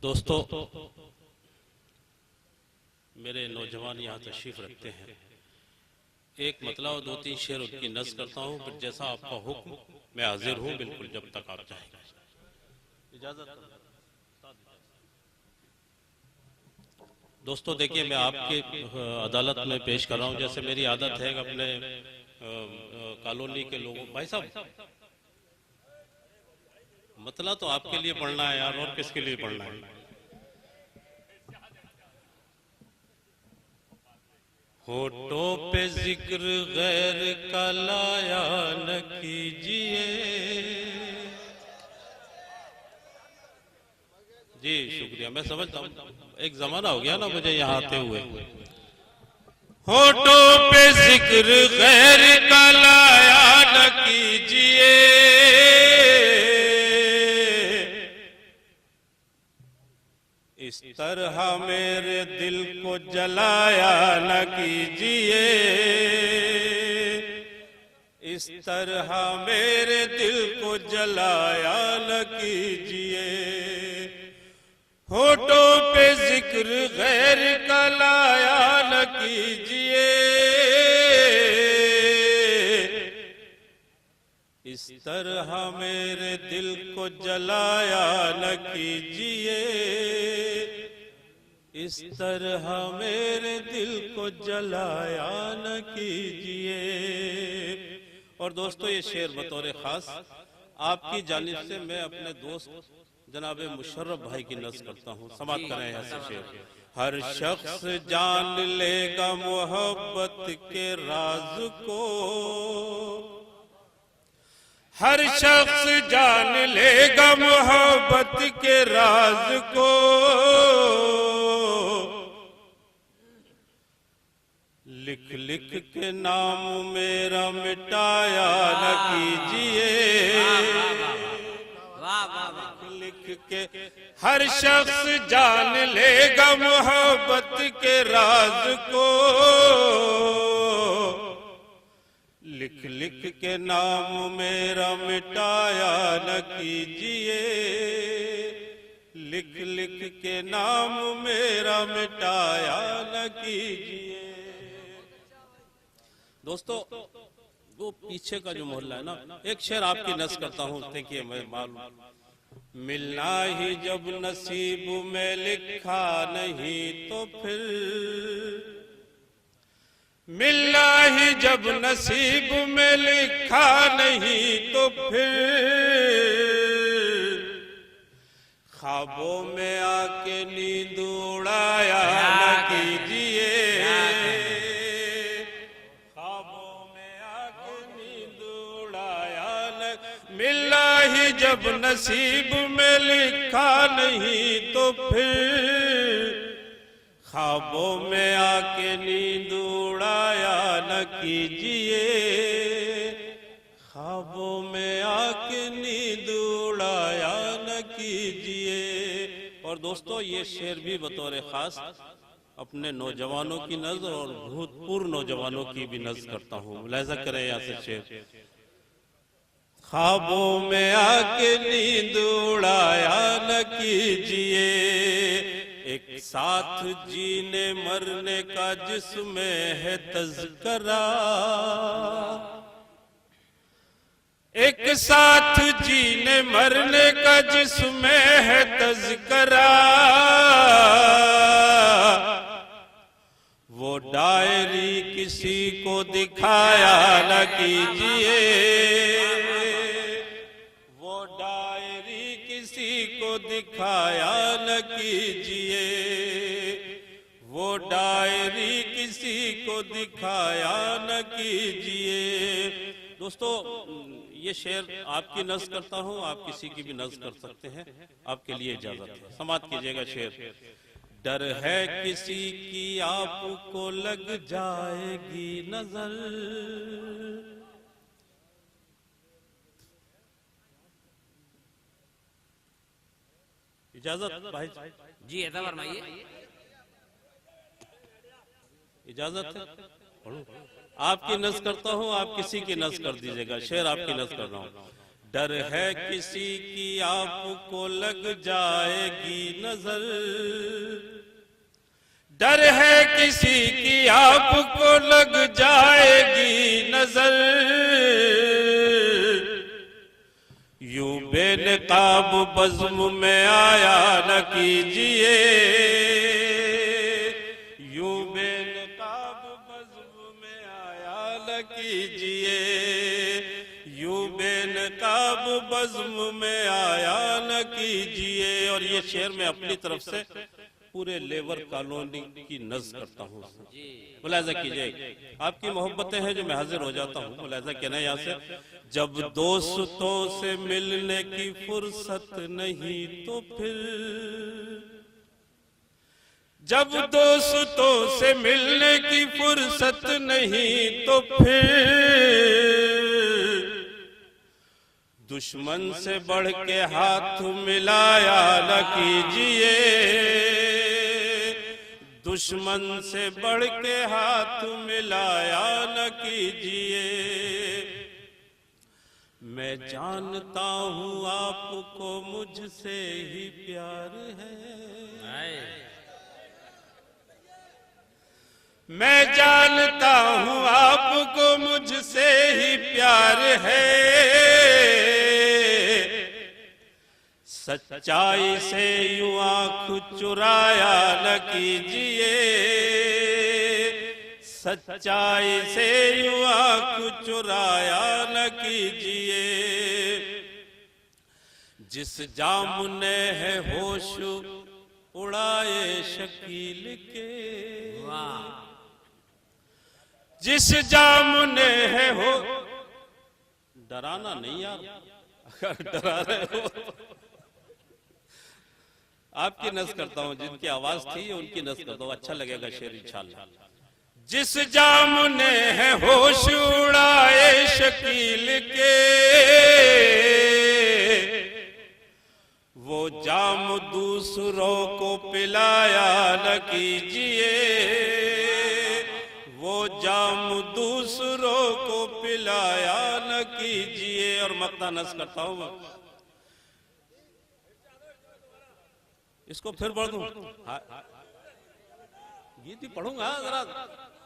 दोस्तों, मेरे नौजवान यहाँ तशरीफ रखते हैं। एक मतलब और दो तीन शेर उनकी नज़्म करता हूँ, फिर जैसा आपका हुक्म मैं हाजिर हूँ बिल्कुल जब तक आप चाहेंगे। इजाजत। दोस्तों देखिए, मैं आपके अदालत में पेश कर रहा हूँ। जैसे मेरी आदत है अपने कॉलोनी के लोगों, भाई साहब मतलब तो आपके लिए पढ़ना है यार, और किसके लिए पढ़ना है। होठों पे जिक्र गैर का लाया न कीजिए। जी शुक्रिया, मैं समझता हूँ एक जमाना हो गया ना मुझे यहाँ आते हुए। होठों पे जिक्र गैर का लाया न कीजिए, इस तरह मेरे दिल को जलाया न कीजिए, इस तरह मेरे दिल को जलाया न कीजिए। होठों पे जिक्र गैर का लाया न कीजिए, इस तरह मेरे दिल को जलाया न कीजिए, इस तरह मेरे दिल को जलाया न कीजिए। और दोस्तों, ये शेर बतौर खास आपकी जानिब से मैं अपने दोस्त जनाब मुशर्रफ भाई की नज़्म करता हूँ। समाप्त करें ऐसे शेर। हर शख्स जान लेगा मोहब्बत के राज को, हर शख्स जान लेगा मोहब्बत के राज को, लिख लिख के नाम मेरा मिटाया न कीजिए, लिख के हर शख्स जान लेगा मोहब्बत के राज को, लिख लिख के नाम मेरा मिटाया न कीजिए, लिख लिख के नाम मेरा मिटाया न कीजिए। दोस्तों, वो पीछे का जो मोहल्ला है ना, एक शेर आपकी नज़्म करता हूँ। देखिए, मैं मालूम मिलना ही जब नसीब में लिखा नहीं तो फिर, मिलना ही जब नसीब में लिखा नहीं तो फिर, ख्वाबों में आके नींद उड़ाया न कीजिए, ख्वाबों में आके नींद उड़ाया न, मिलना ही जब नसीब में लिखा नहीं तो फिर, ख्वाबों में आके नींद उड़ाया न कीजिए, ख्वाबों में आके नींद उड़ाया न कीजिए। और दोस्तों, ये शेर भी बतौर खास अपने नौजवानों की नज़्म और भूतपूर्व नौजवानों की भी नज़्म करता हूँ। मुलाहिज़ा करें यहाँ से शेर। ख्वाबों में आके नींद उड़ाया न कीजिए, एक साथ जीने मरने का जिसमें है तज़किरा, एक साथ जीने मरने का जिसमें है तज़किरा, वो डायरी किसी को दिखाया न कीजिए, वो डायरी किसी को दिखाया न कीजिए, वो डायरी किसी को दिखाया न कीजिए। दोस्तों, ये शेर आपकी नज़्म करता हूँ, आप किसी की भी नज़्म कर सकते हैं, आपके लिए इजाजत है। समाप्त कीजिएगा शेर। डर है किसी की आपको लग जाएगी नजर, इजाजत भाई जी ऐसा फरमाइए। इजाजत है, आपकी नज़्म करता हूँ, आप किसी की नज़्म कर दीजिएगा। शेर आपकी नज़्म कर रहा हूँ। डर है किसी की आपको लग जाएगी नजर, डर है किसी की आपको लग जाएगी नजर, यूं बेनकाब बज़्म में आया न कीजिए, यूं बेनकाब बज़्म में आया न कीजिए, यूं बेनकाब बज़्म में आया न कीजिए। और ये शेर में अपनी तरफ से पूरे लेबर कॉलोनी की नज़्म करता हूँ, मुलाहिज़ा कीजिए। आपकी मोहब्बतें हैं जो मैं हाजिर हो जाता हूँ, मुलाहिज़ा कहना यहाँ से, जब दोस्तों से मिलने की फुर्सत नहीं तो फिर, जब दोस्तों से मिलने की फुर्सत नहीं तो फिर, दुश्मन से बढ़ के हाथ मिलाया न कीजिए, दुश्मन से बढ़ के हाथ मिलाया न कीजिए। मैं जानता हूँ आपको मुझसे ही प्यार है, मैं जानता हूँ आपको मुझसे ही प्यार है, सच्चाई से यूं आँख चुराया न कीजिए, सच्चाई से यूं आँख चुराया न कीजिए। जिस जामुने है होश उड़ाए शकील के, जिस जामुने है हो, डराना नहीं यार, अगर डरा रहे हो आपकी नज़्म करता हूं, जिनकी आवाज थी उनकी नज़्म करता हूं, अच्छा लगेगा शेर इंशाअल्लाह। जिस जामुने है होश उड़ाए शकील के, वो जाम दूसरों को पिलाया न कीजिए, वो जाम दूसरों को पिलाया न कीजिए। और मक्ता नज़्म करता हूं, इसको फिर पढ़ दूं, गीत ही पढ़ूंगा जरा।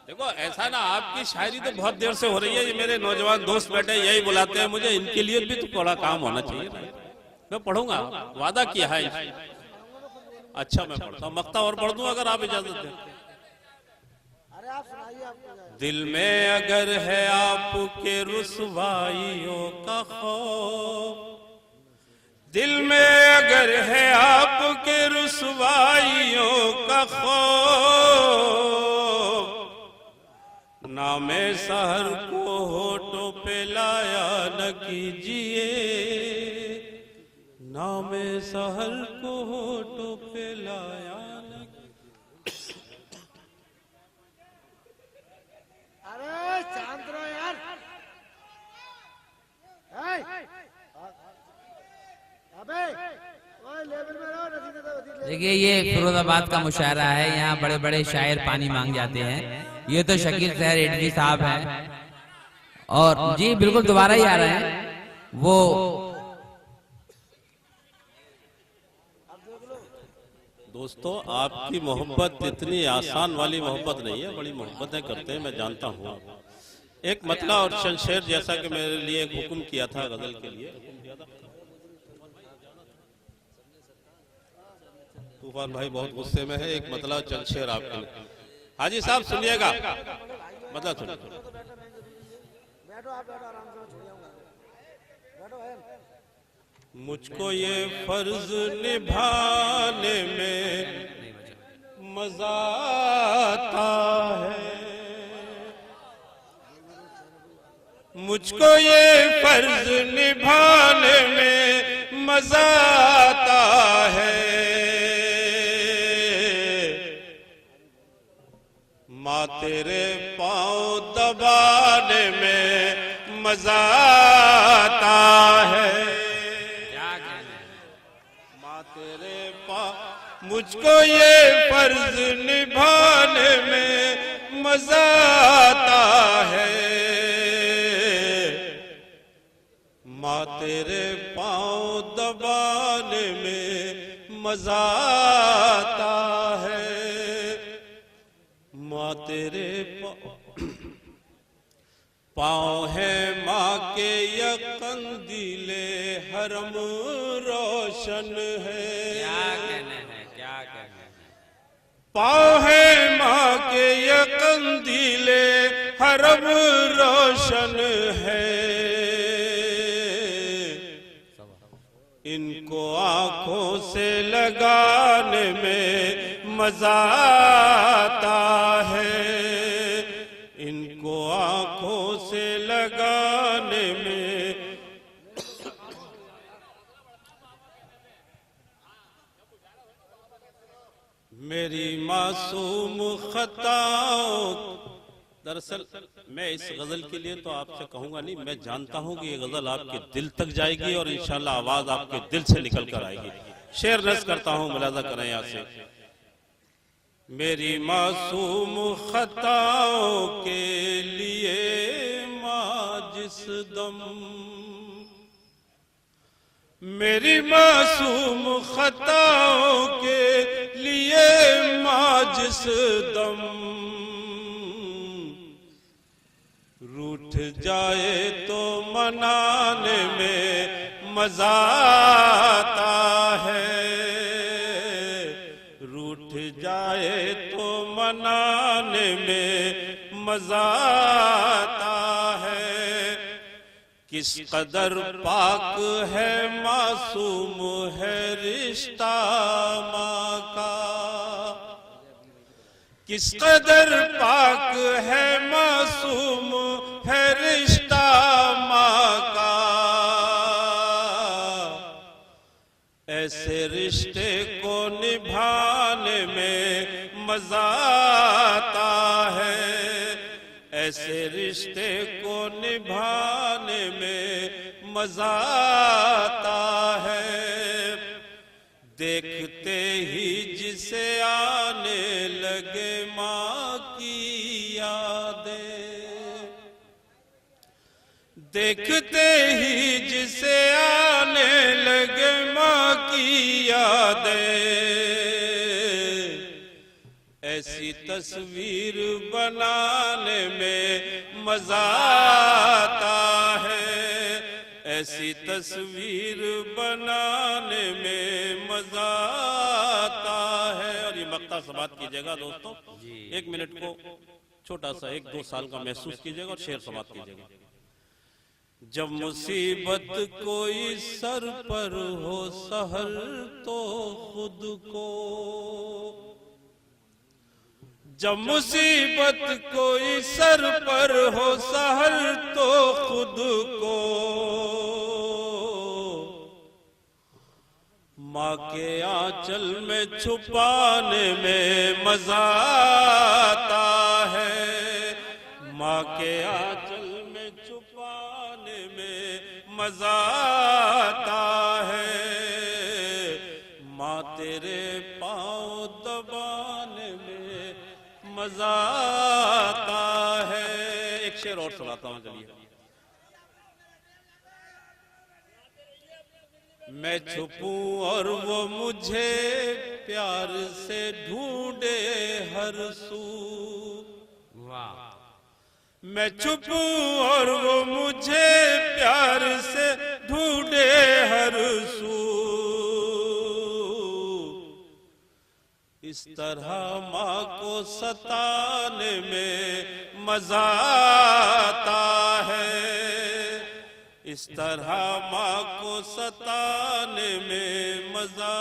देखो ऐसा ना, आपकी शायरी तो बहुत देर से हो रही है, ये मेरे नौजवान दोस्त बैठे यही बुलाते हैं मुझे, इनके लिए भी तो थोड़ा काम होना चाहिए ना। मैं पढ़ूंगा, वादा किया है। अच्छा मैं पढ़ता हूँ, मक्ता और पढ़ दूं अगर आप इजाजत दें। दिल में अगर है आपके रुसवाइयों का खौफ, दिल में अगर है आपके रुसवाइयों का खौफ, नामे सहर को होठों पे लाया न कीजिए, नामे सहर को होठों पे लाया न कीजिए। अरे शांत रहो यार, देखिए ये फिरोजाबाद का मुशायरा है, यहाँ बड़े बड़े शायर पानी मांग जाते हैं। ये तो शकील सहर एडवी साहब हैं, और जी बिल्कुल दोबारा ही आ रहे हैं वो। दोस्तों आपकी मोहब्बत इतनी आसान वाली मोहब्बत नहीं है, बड़ी मोहब्बतें करते हैं मैं जानता हूँ। एक मतला और चंद शेर जैसा कि मेरे लिए एक हुक्म किया था गजल के लिए, तूफान भाई बहुत गुस्से में है, एक मतला चंद शेर आपके लिए। हाजी साहब सुनिएगा, मतलब सुनिए। मुझको ये फर्ज निभाने में मजा आता है, मुझको ये फर्ज निभाने में मजा आता है, माँ तेरे पाँव दबाने में मजा आता है, माँ तेरे पाँव, मुझको ये फर्ज निभाने में मजा आता है, माँ तेरे पाँव दबाने में मजा आता है, माँ तेरे पाँव है माँ के ये कंदीले हरम रोशन है। क्या कहने हैं, क्या कहने हैं। पाँव है माँ के ये कंदीले हरम रोशन है, इनको आंखों से लगाने में मजा आता है, इनको आंखों से लगाने में। मेरी मासूम खताओं, दरअसल मैं इस गजल के लिए तो आपसे कहूंगा नहीं, मैं जानता हूं कि ये गजल आपके दिल तक जाएगी और इंशाल्लाह आवाज आपके दिल से निकल कर आएगी। शेर नज़्म करता हूं, मुलाजा करें यहाँ से। मेरी मासूम खताओं के लिए माँ जिस दम, मेरी मासूम खताओं के लिए माँ जिस दम रूठ जाए तो मनाने में मजा आता है, रूठ जाए तो मनाने में मजा आता है। किस कदर पाक है मासूम है रिश्ता माँ का, किस कदर पाक है मासूम है रिश्ता माँ का, ऐसे रिश्ते को निभाने में मजा आता है, ऐसे रिश्ते को निभाने में मजा आता है। देखते ही जिसे आने लगे माँ की यादें, देखते ही जिसे आने लगे माँ की यादें, ऐसी तस्वीर बनाने में मजा आता है, ऐसी तस्वीर बनाने में मजा आता है। और ये मक्ता से बात कीजिएगा दोस्तों, एक मिनट को छोटा सा 1-2 साल का महसूस कीजिएगा और शेर से बात कीजिएगा। जब मुसीबत कोई सर पर हो सहल तो खुद को, जब मुसीबत कोई सर पर हो सहल तो खुद को, माँ के आंचल में छुपाने में मजा आता है, माँ के आंचल में छुपाने में मजा आता है, माँ तेरे पाँव दबाने में मजा आता है। एक शेर और सुनाता हूं, चलिए। मैं छुपूं और वो मुझे प्यार से ढूंढे हर सू, वाह। मैं छुपूं और वो मुझे प्यार से ढूंढे हर सू, इस तरह माँ को सताने में मजा आता है, इस तरह माँ को सताने में मजा